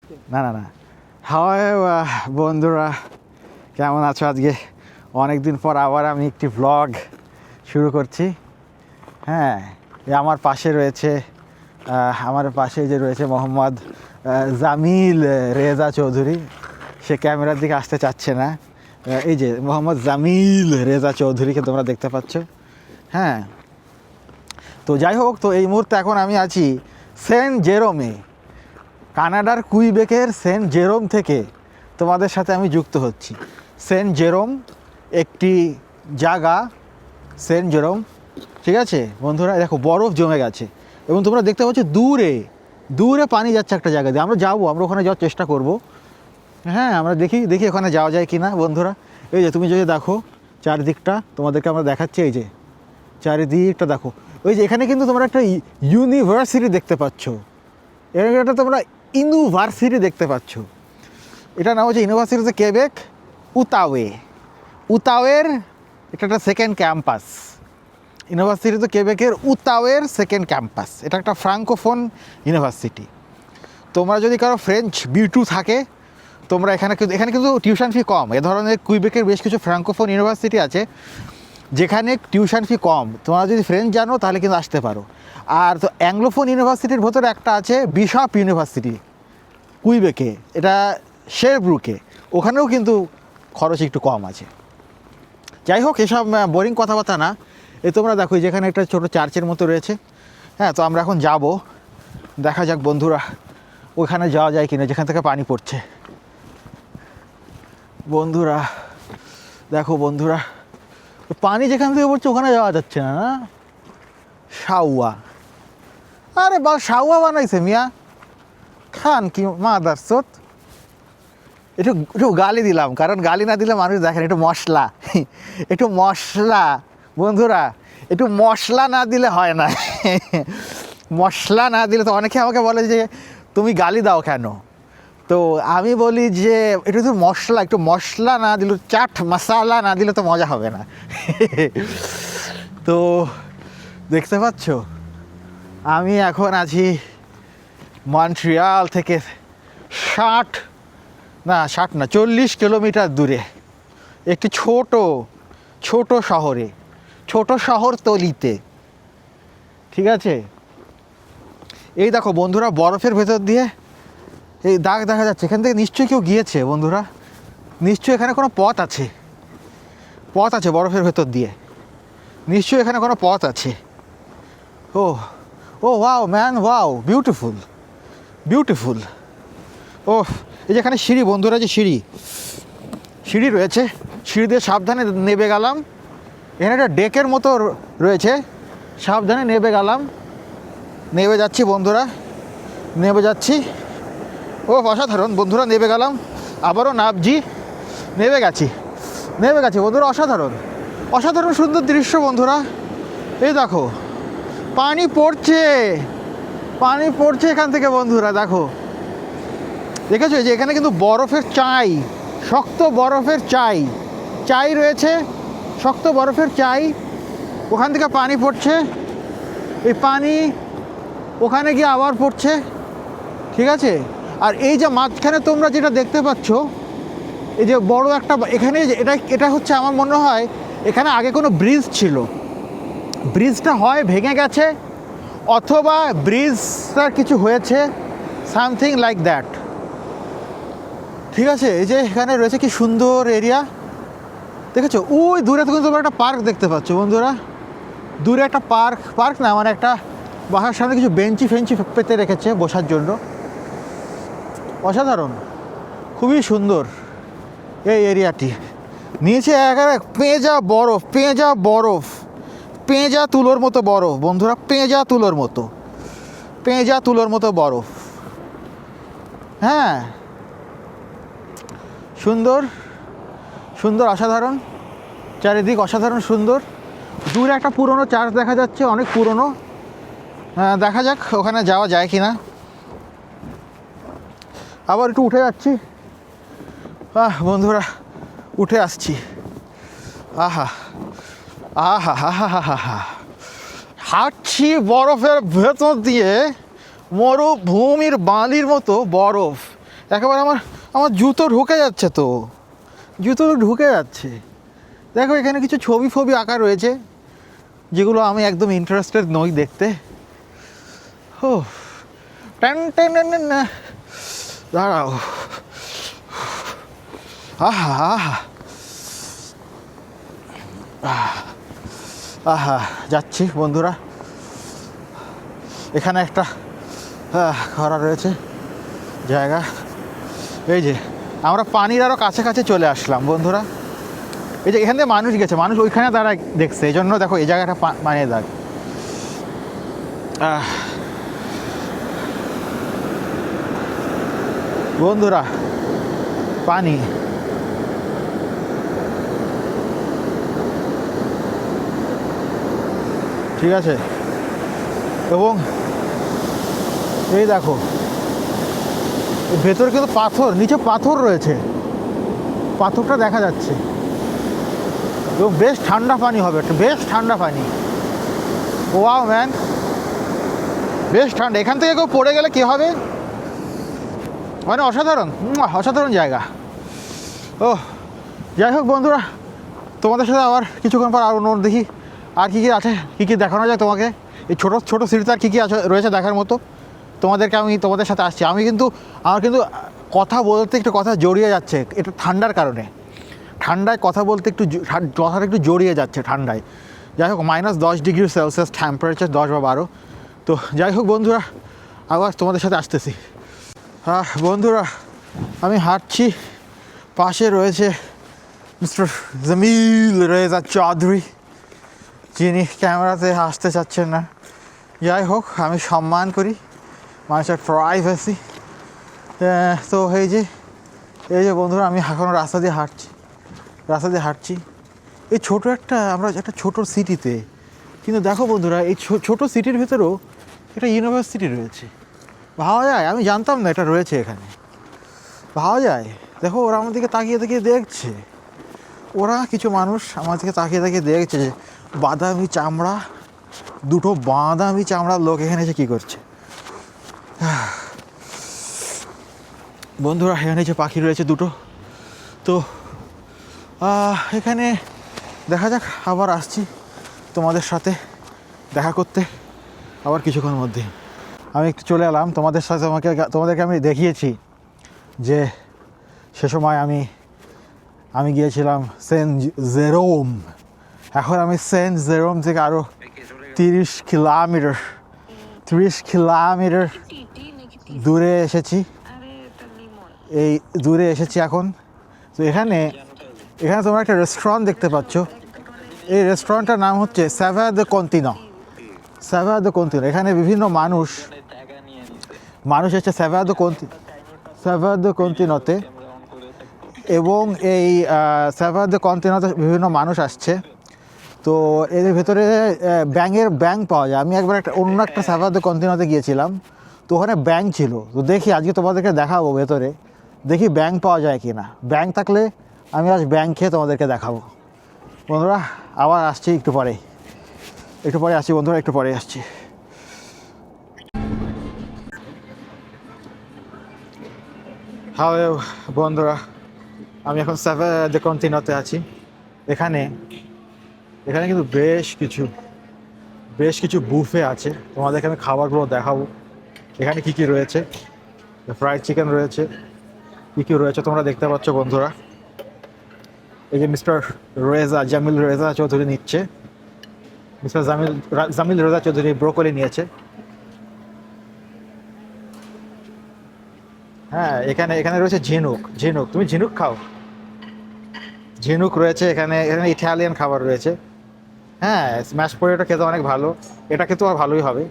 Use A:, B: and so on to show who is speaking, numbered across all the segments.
A: না না না হাওয়ায় বন্ধুরা কেমন আছো? আজকে অনেক দিন পর আবার আমি একটি ভ্লগ শুরু করছি। হ্যাঁ, আমার পাশে রয়েছে যে রয়েছে মোহাম্মদ জামিল রেজা চৌধুরী। সে ক্যামেরার দিকে আসতে চাচ্ছে না। এই যে মোহাম্মদ জামিল রেজা চৌধুরীকে তোমরা দেখতে পাচ্ছ। হ্যাঁ, তো যাই হোক, তো এই মুহূর্তে এখন আমি আছি সেন্ট জেরোমে, কানাডার কুইবেকের সেন্ট জেরোম থেকে তোমাদের সাথে আমি যুক্ত হচ্ছি। সেন্ট জেরোম একটি জায়গা, সেন্ট জেরোম, ঠিক আছে বন্ধুরা? দেখো বরফ জমে গেছে এবং তোমরা দেখতে পাচ্ছ দূরে দূরে পানি যাচ্ছে একটা জায়গা দিয়ে। আমরা ওখানে যাওয়ার চেষ্টা করব। হ্যাঁ, আমরা দেখি ওখানে যাওয়া যায় কি না বন্ধুরা। এই যে তুমি যদি দেখো চারিদিকটা, তোমাদেরকে আমরা দেখাচ্ছি। এই যে চারিদিকটা দেখো, ওই যে এখানে কিন্তু তোমরা একটা ইউনিভার্সিটি দেখতে পাচ্ছ। এটা তোমরা ইউনিভার্সিটি দেখতে পাচ্ছ। এটা নাম হচ্ছে ইউনিভার্সিটি অফ কেবেক উতাওয়ের এটা একটা সেকেন্ড ক্যাম্পাস। ইউনিভার্সিটি অফ কেবেকের উতাওয়ের সেকেন্ড ক্যাম্পাস। এটা একটা ফ্রাঙ্কোফোন ইউনিভার্সিটি। তোমরা যদি কারো ফ্রেঞ্চ B2 থাকে, তোমরা এখানে কিন্তু টিউশন ফি কম। এ ধরনের কুইবেকের বেশ কিছু ফ্রাঙ্কোফোন ইউনিভার্সিটি আছে যেখানে টিউশন ফি কম। তোমরা যদি ফ্রেঞ্চ জানো তাহলে কিন্তু আসতে পারো। আর তো অ্যাংলোফোন ইউনিভার্সিটির ভেতরে একটা আছে বিশপ ইউনিভার্সিটি কুইবেকে, এটা শেরব্রুকে। ওখানেও কিন্তু খরচ একটু কম আছে। যাই হোক, এসব বোরিং কথাবার্তা না। তোমরা দেখো যেখানে একটা ছোটো চার্চের মতো রয়েছে। হ্যাঁ, তো আমরা এখন যাব, দেখা যাক বন্ধুরা ওইখানে যাওয়া যায় কিনা যেখান থেকে পানি পড়ছে। বন্ধুরা দেখো, বন্ধুরা পানি যেখান থেকে পড়ছে ওখানে যাওয়া যাচ্ছে না। না সাউয়া, আরে সাউয়া বানাইছে মিয়া খান কি মাদার চোদ। একটু গালি দিলাম, কারণ গালি না দিলে মানুষ দেখেন। একটু মশলা বন্ধুরা, একটু মশলা না দিলে হয় না। মশলা না দিলে তো অনেকে আমাকে বলে যে তুমি গালি দাও কেন। তো আমি বলি যে একটু মশলা না দিলে, চাট মশালা না দিলে তো মজা হবে না। তো দেখতে পাচ্ছ আমি এখন আছি মন্ট্রিয়াল থেকে 40 কিলোমিটার দূরে একটি ছোট শহরে, ছোট শহরতলিতে। ঠিক আছে, এই দেখো বন্ধুরা বরফের ভেতর দিয়ে এই দাগ দেখা যাচ্ছে। এখান থেকে নিশ্চয়ই কেউ গিয়েছে বন্ধুরা, নিশ্চয়ই এখানে কোনো পথ আছে বরফের ভেতর দিয়ে। নিশ্চয়ই এখানে কোনো পথ আছে। ও ওয়াও ম্যান, ওয়াও, বিউটিফুল। ও এই যে এখানে সিঁড়ি বন্ধুরা, যে সিঁড়ি রয়েছে, সিঁড়ি দিয়ে সাবধানে নেমে গেলাম। এখানে একটা ডেকের মতো রয়েছে, সাবধানে নেমে যাচ্ছি বন্ধুরা, নেমে যাচ্ছি। ও অসাধারণ বন্ধুরা, নেমে গেলাম, আবারও নামছি, নেমে গেছি বন্ধুরা। অসাধারণ সুন্দর দৃশ্য বন্ধুরা। এই দেখো পানি পড়ছে এখান থেকে বন্ধুরা। দেখেছো যে এখানে কিন্তু বরফের শক্ত বরফের চাই রয়েছে, শক্ত বরফের চাই। ওখান থেকে পানি পড়ছে, এই পানি ওখানে গিয়ে আবার পড়ছে। ঠিক আছে, আর এই যে মাঝখানে তোমরা যেটা দেখতে পাচ্ছ, এই যে বড় একটা, এখানে এটা হচ্ছে আমার মনে হয় এখানে আগে কোনো ব্রিজ ছিল। ব্রিজটা হয় ভেঙে গেছে, অথবা ব্রিজটার কিছু হয়েছে, সামথিং লাইক দ্যাট। ঠিক আছে, এই যে এখানে রয়েছে কি সুন্দর এরিয়া, দেখেছো? ওই দূরে তো তোমরা একটা পার্ক দেখতে পাচ্ছ বন্ধুরা। দূরে একটা পার্ক না, মানে একটা বাসার সামনে কিছু বেঞ্চি পেতে রেখেছে বসার জন্য। অসাধারণ, খুবই সুন্দর এই এরিয়াটি। নিচে একেবারে পেঁজা তুলোর মতো বরফ বন্ধুরা, পেঁজা তুলোর মতো বরফ। হ্যাঁ, সুন্দর, অসাধারণ চারিদিক, অসাধারণ সুন্দর। দূরে একটা পুরনো চার্চ দেখা যাচ্ছে, অনেক পুরনো। দেখা যাক ওখানে যাওয়া যায় কি না। আবার একটু উঠে যাচ্ছি বন্ধুরা, উঠে আসছি। হাঁটছি বরফের ভেতর দিয়ে, মরুভূমির বালির মতো বরফ, একেবারে আমার আমার জুতো ঢুকে যাচ্ছে তো, জুতো তো ঢুকে যাচ্ছে। দেখো এখানে কিছু ছবি ফবি আঁকা রয়েছে যেগুলো আমি একদম ইন্টারেস্টেড নই দেখতে। ও টেন টেন না, দাঁড়াও, আহা আহা আহা, যাচ্ছি বন্ধুরা। এখানে একটা করা রয়েছে জায়গা, এই যে আমরা পানির আরও কাছে কাছে চলে আসলাম বন্ধুরা। এই যে এখান থেকে মানুষ গেছে, মানুষ ওইখানে দাঁড়া দেখছে, এই জন্য দেখো এই জায়গাটা মানে দাগ। বন্ধুরা পানি, ঠিক আছে, এবং এই দেখো ভেতরে কিন্তু পাথর, নিচে পাথর রয়েছে, পাথরটা দেখা যাচ্ছে, এবং বেশ ঠান্ডা পানি হবে, বেশ ঠান্ডা পানি। ওয়াও ম্যান, বেশ ঠান্ডা। এখান থেকে কেউ পড়ে গেলে কী হবে, মানে অসাধারণ, অসাধারণ জায়গা। ও যাই হোক বন্ধুরা, তোমাদের সাথে আবার কিছুক্ষণ পর আরও নোট দেখি আর কী কী আছে, কী কী দেখানো যায় তোমাকে। এই ছোটো ছোটো সিরিজে আর কী কী আছে রয়েছে দেখার মতো, তোমাদের সাথে আসছি। আমার কিন্তু কথা বলতে একটু কথা জড়িয়ে যাচ্ছে, এটা ঠান্ডার কারণে, ঠান্ডায় কথা বলতে কথাটা একটু জড়িয়ে যাচ্ছে ঠান্ডায়। যাই হোক -10 ডিগ্রি সেলসিয়াস টেম্পারেচার, 10 বা 12। তো যাই হোক বন্ধুরা, আবার তোমাদের সাথে আসতেছি। হ্যাঁ বন্ধুরা, আমি হাঁটছি, পাশে রয়েছে মিস্টার জামিল রেজা চৌধুরী, যিনি ক্যামেরাতে আসতে চাচ্ছেন না। যাই হোক, আমি সম্মান করি মানুষের প্রাইভেসি। তো এই যে বন্ধুরা, আমি এখন রাস্তা দিয়ে হাঁটছি এই আমরা একটা ছোটো সিটিতে। কিন্তু দেখো বন্ধুরা, এই ছোটো সিটির ভেতরেও একটা ইউনিভার্সিটি রয়েছে, ভাবা যায়? আমি জানতাম না এটা রয়েছে এখানে, ভাবা যায়। দেখো ওরা আমার দিকে তাকিয়ে দেখছে, ওরা কিছু মানুষ আমার দিকে তাকিয়ে দেখছে যে দুটো বাদামি চামড়ার লোক এখানে এসে কী করছে। বন্ধুরা এখানে যে পাখি রয়েছে দুটো, তো এখানে দেখা যাক, আবার আসছি তোমাদের সাথে দেখা করতে আবার কিছুক্ষণ মধ্যে। আমি একটু চলে এলাম তোমাদের সাথে, তোমাদেরকে আমি দেখিয়েছি যে সে সময় আমি গিয়েছিলাম সেন্ট জেরোম। এখন আমি সেন্ট জেরোম থেকে আরও 30 কিলোমিটার দূরে এসেছি, এই দূরে এসেছি এখন। তো এখানে তোমরা একটা রেস্টুরেন্ট দেখতে পাচ্ছ, এই রেস্টুরেন্টটার নাম হচ্ছে সাভার দ্য কন্টিনো। এখানে বিভিন্ন মানুষ এসেছে সাভার দ্য কন্টিনোতে, এবং এই সাভার দ্য কন্টিনোতে বিভিন্ন মানুষ আসছে। তো এর ভেতরে ব্যাঙ পাওয়া যায়। আমি একবার অন্য একটা সাভার দ্য কন্টিনোতে গিয়েছিলাম, তো ওখানে ব্যাঙ ছিল। তো দেখি আজকে তোমাদেরকে দেখাবো ভেতরে, দেখি ব্যাঙ পাওয়া যায় কি না। ব্যাঙ থাকলে আমি আজ ব্যাঙ খেয়ে তোমাদেরকে দেখাবো। বন্ধুরা আবার আসছি একটু পরে আসছি বন্ধুরা, একটু পরে আসছি। হ্যাঁ বন্ধুরা, আমি এখন সাভার দ্য কন্টিনোতে আছি। এখানে কিন্তু বেশ কিছু বুফে আছে, তোমাদেরকে আমি খাবারগুলো দেখাবো এখানে কী কী রয়েছে। ফ্রাইড চিকেন রয়েছে, কী রয়েছে তোমরা দেখতে পাচ্ছ বন্ধুরা। এই যে মিস্টার জামিল রেজা চৌধুরী নিচ্ছে, মিস্টার জামিল রেজা চৌধুরী ব্রোকলি নিয়েছে। হ্যাঁ এখানে রয়েছে ঝিনুক। তুমি ঝিনুক খাও? ঝিনুক রয়েছে এখানে ইটালিয়ান খাবার রয়েছে। হ্যাঁ, স্ম্যাশ পটেটো খেতে অনেক ভালো, এটা খেতেও আর ভালোই হবে।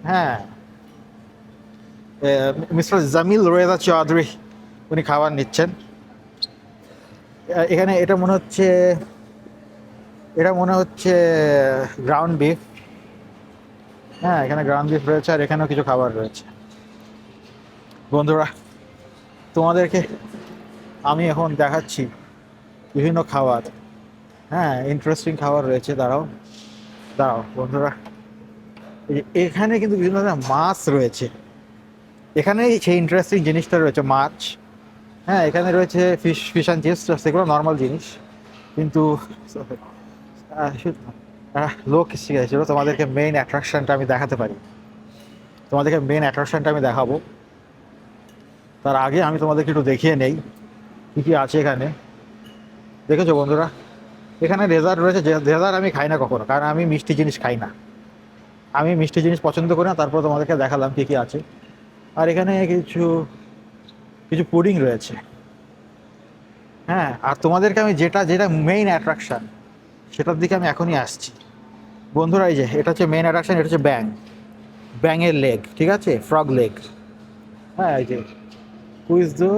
A: হ্যাঁ, মিস্টার জামিল রেজা চৌধুরী উনি খাবার নিচ্ছেন। এখানে এটা মনে হচ্ছে গ্রাউন্ড বিফ। হ্যাঁ, এখানে গ্রাউন্ড বিফ রয়েছে, আর এখানেও কিছু খাবার রয়েছে। বন্ধুরা তোমাদেরকে আমি এখন দেখাচ্ছি বিভিন্ন খাবার। হ্যাঁ, ইন্টারেস্টিং খাবার রয়েছে। দাঁড়াও বন্ধুরা, এখানে কিন্তু বিভিন্ন ধরনের মাছ রয়েছে। এখানে সেই ইন্টারেস্টিং জিনিসটা রয়েছে মাছ। হ্যাঁ, এখানে রয়েছে ফিশ অ্যান্ড চিপস, সেগুলো নর্মাল জিনিস। কিন্তু লোক শিখেছিল তোমাদেরকে মেইন অ্যাট্রাকশনটা আমি দেখাতে পারি, তোমাদেরকে মেইন অ্যাট্রাকশনটা আমি দেখাবো। তার আগে আমি তোমাদেরকে একটু দেখিয়ে নেই কী কী আছে এখানে। দেখেছো বন্ধুরা, এখানে ডেজার্ট রয়েছে। যে ডেজার্ট আমি খাই না কখনো, কারণ আমি মিষ্টি জিনিস খাই না, আমি মিষ্টি জিনিস পছন্দ করি না। তারপর তোমাদেরকে দেখালাম কী কী আছে। আর এখানে কিছু কিছু পুডিং রয়েছে। হ্যাঁ, আর তোমাদেরকে আমি যেটা যেটা মেইন অ্যাট্রাকশন সেটার দিকে আমি এখনই আসছি বন্ধুরা। এই যে এটা হচ্ছে মেইন অ্যাট্রাকশন, এটা হচ্ছে ব্যাঙের লেগ, ঠিক আছে, ফ্রগ লেগ। হ্যাঁ, এই যে কুইজ দ্য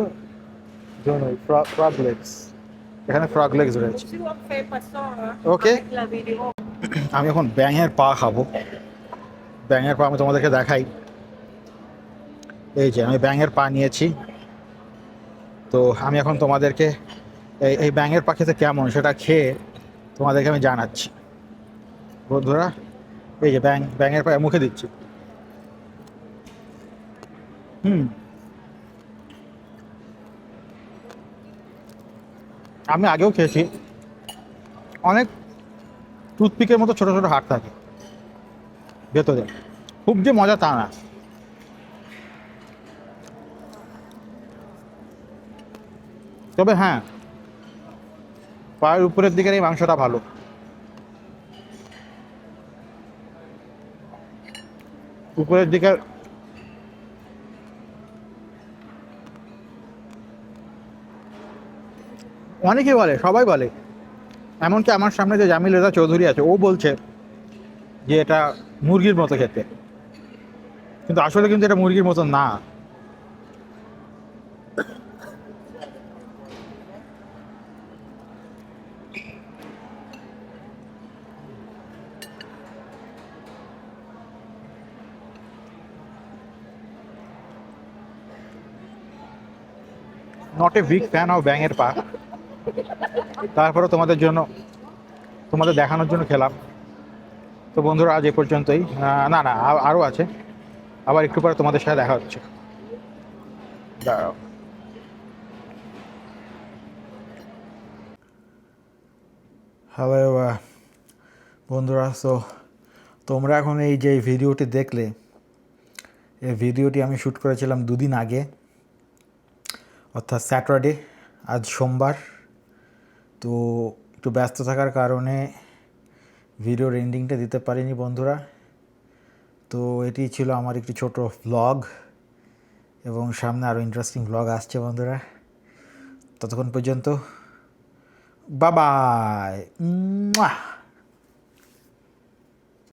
A: ফ্রগ লেগস, এখানে ফ্রগ লেগস রয়েছে। ওকে, আমি এখন ব্যাঙের পা খাবো। ব্যাঙের পা আমি তোমাদেরকে দেখাই। এই যে আমি ব্যাঙের পা নিয়েছি। তো আমি এখন তোমাদেরকে এই ব্যাঙের পা খেতে কেমন সেটা খেয়ে তোমাদেরকে আমি জানাচ্ছি বন্ধুরা। এই যে ব্যাঙের পা মুখে দিচ্ছি। হুম, আমি আগেও খেয়েছি। অনেক টুথপিকের মতো ছোট ছোট হাড় থাকে ভেতরে, খুব যে মজা তা না। তবে হ্যাঁ, পায়ের উপরের দিকের এই মাংসটা ভালো। উপরের দিকের অনেকেই বলে, সবাই বলে, এমনকি আমার সামনে যে জামিল রেজা চৌধুরী আছে ও বলছে যে এটা মুরগির মতো খেতে, কিন্তু আসলে কিন্তু এটা মুরগির মতো না। Not a big fan of ব্যাঙের পা, তারপরে তোমাদের দেখানোর জন্য খেলাম। তো বন্ধুরা আজ এ পর্যন্তই। না না, আরও আছে, আবার একটু পরে তোমাদের সাথে দেখা হচ্ছে। দাঁড়াও। হ্যালো বন্ধুরা, সো তোমরা এখন এই যে ভিডিওটি দেখলে, এই ভিডিওটি আমি শ্যুট করেছিলাম 2 দিন আগে, অর্থাৎ স্যাটারডে। আজ সোমবার। তো একটু ব্যস্ত থাকার কারণে ভিডিওর এন্ডিংটা দিতে পারিনি বন্ধুরা। তো এটি ছিল আমার একটি ছোট ভ্লগ, এবং সামনে আরও ইন্টারেস্টিং ভ্লগ আসছে বন্ধুরা। ততক্ষণ পর্যন্ত বাই বাই।